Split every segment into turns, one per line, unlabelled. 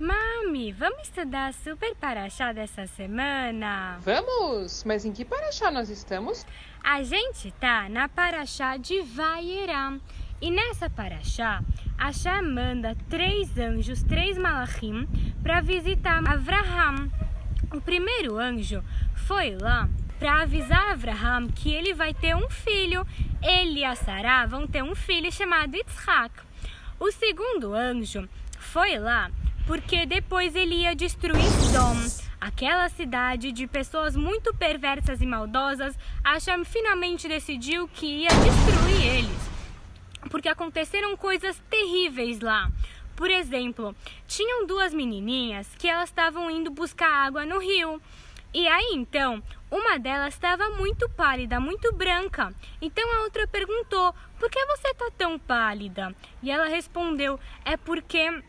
Mami, vamos estudar a Super Parashá dessa semana?
Vamos! Mas em que Parashá nós estamos?
A gente tá na Parashá de Vayera. E nessa Parashá, Hashem manda 3 anjos, 3 malachim, para visitar Avraham. O primeiro anjo foi lá para avisar Avraham que ele vai ter um filho. Ele e a Sará vão ter um filho chamado Yitzhak. O segundo anjo foi lá porque depois ele ia destruir Sodom, aquela cidade de pessoas muito perversas e maldosas. Hashem finalmente decidiu que ia destruir eles, porque aconteceram coisas terríveis lá. Por exemplo, tinham 2 menininhas que elas estavam indo buscar água no rio. E aí então, uma delas estava muito pálida, muito branca. Então a outra perguntou: por que você está tão pálida? E ela respondeu: é porque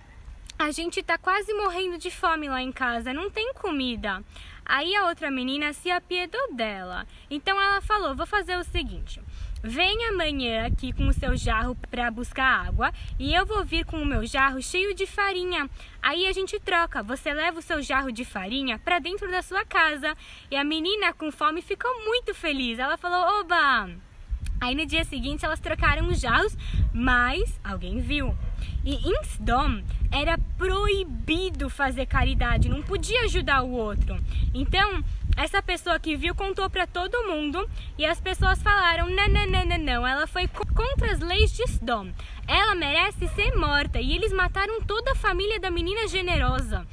a gente está quase morrendo de fome lá em casa, não tem comida. Aí a outra menina se apiedou dela. Então ela falou: vou fazer o seguinte, vem amanhã aqui com o seu jarro para buscar água e eu vou vir com o meu jarro cheio de farinha. Aí a gente troca, você leva o seu jarro de farinha para dentro da sua casa. E a menina com fome ficou muito feliz. Ela falou: oba! Aí no dia seguinte elas trocaram os jarros, mas alguém viu. E em Sodom era proibido fazer caridade, não podia ajudar o outro. Então essa pessoa que viu contou para todo mundo e as pessoas falaram: não, ela foi contra as leis de Sodom, ela merece ser morta. E eles mataram toda a família da menina generosa.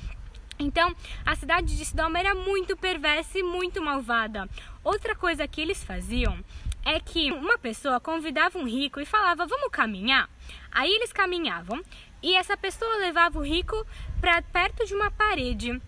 Então a cidade de Sodom era muito perversa e muito malvada. Outra coisa que eles faziam é que uma pessoa convidava um rico e falava: vamos caminhar? Aí eles caminhavam e essa pessoa levava o rico para perto de uma parede.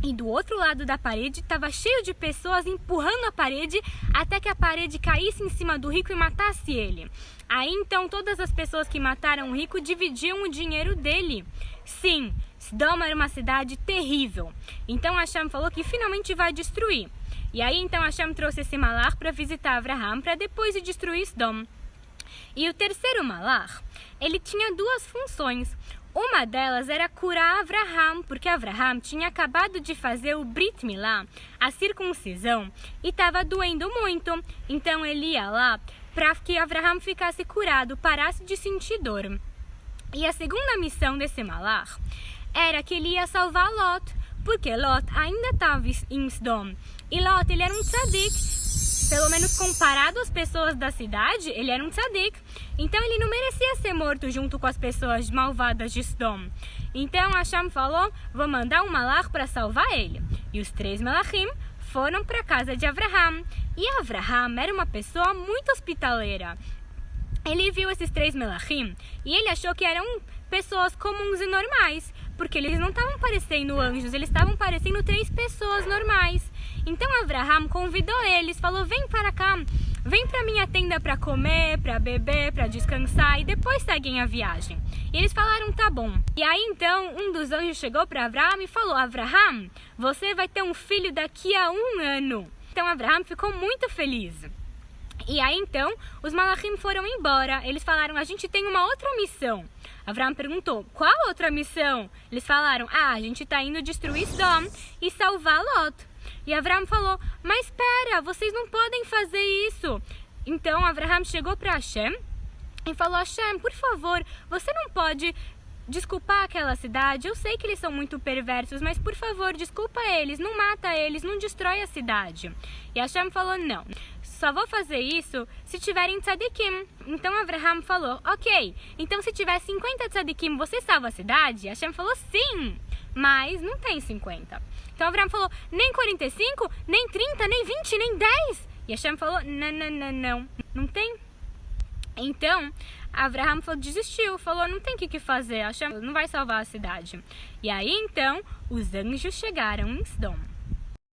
E do outro lado da parede estava cheio de pessoas empurrando a parede até que a parede caísse em cima do rico e matasse ele. Aí então todas as pessoas que mataram o rico dividiam o dinheiro dele. Sim, Sodom era uma cidade terrível. Então Hashem falou que finalmente vai destruir. E aí então Hashem trouxe esse malach para visitar Avraham para depois de destruir Sodom. E o terceiro malach, ele tinha 2 funções. Uma delas era curar Avraham, porque Avraham tinha acabado de fazer o Brit Milá, a circuncisão, e estava doendo muito. Então ele ia lá para que Avraham ficasse curado, parasse de sentir dor. E a segunda missão desse malach era que ele ia salvar Lot, porque Lot ainda estava em Sodom. E Lot, ele era um tzadik, pelo menos comparado às pessoas da cidade, ele era um tzadik. Então ele não merecia ser morto junto com as pessoas malvadas de Sodom. Então Hashem falou: vou mandar um malach para salvar ele. E os 3 malachim foram para a casa de Avraham. E Avraham era uma pessoa muito hospitaleira. Ele viu esses 3 malachim e ele achou que eram pessoas comuns e normais, porque eles não estavam parecendo anjos, eles estavam parecendo 3 pessoas normais. Então Avraham convidou eles, falou: vem para cá, vem para minha tenda para comer, para beber, para descansar e depois seguem a viagem. E eles falaram: tá bom. E aí então um dos anjos chegou para Avraham e falou: Avraham, você vai ter um filho daqui a 1 ano. Então Avraham ficou muito feliz. E aí então os malachim foram embora. Eles falaram: a gente tem uma outra missão. Avraham perguntou: qual outra missão? Eles falaram: a gente está indo destruir Sodom e salvar Lot. E Avraham falou: mas espera, vocês não podem fazer isso. Então Avraham chegou para Hashem e falou: Hashem, por favor, você não pode desculpar aquela cidade? Eu sei que eles são muito perversos, mas por favor, desculpa eles, não mata eles, não destrói a cidade. E Hashem falou: não, só vou fazer isso se tiverem tzadikim. Então Avraham falou: ok, então se tiver 50 tzadikim, você salva a cidade? E Hashem falou: sim, mas não tem 50. Então Avraham falou: nem 45, nem 30, nem 20, nem 10. E Hashem falou: não tem. Então Avraham desistiu, falou: não tem o que fazer, Hashem não vai salvar a cidade. E aí então os anjos chegaram em Sodom.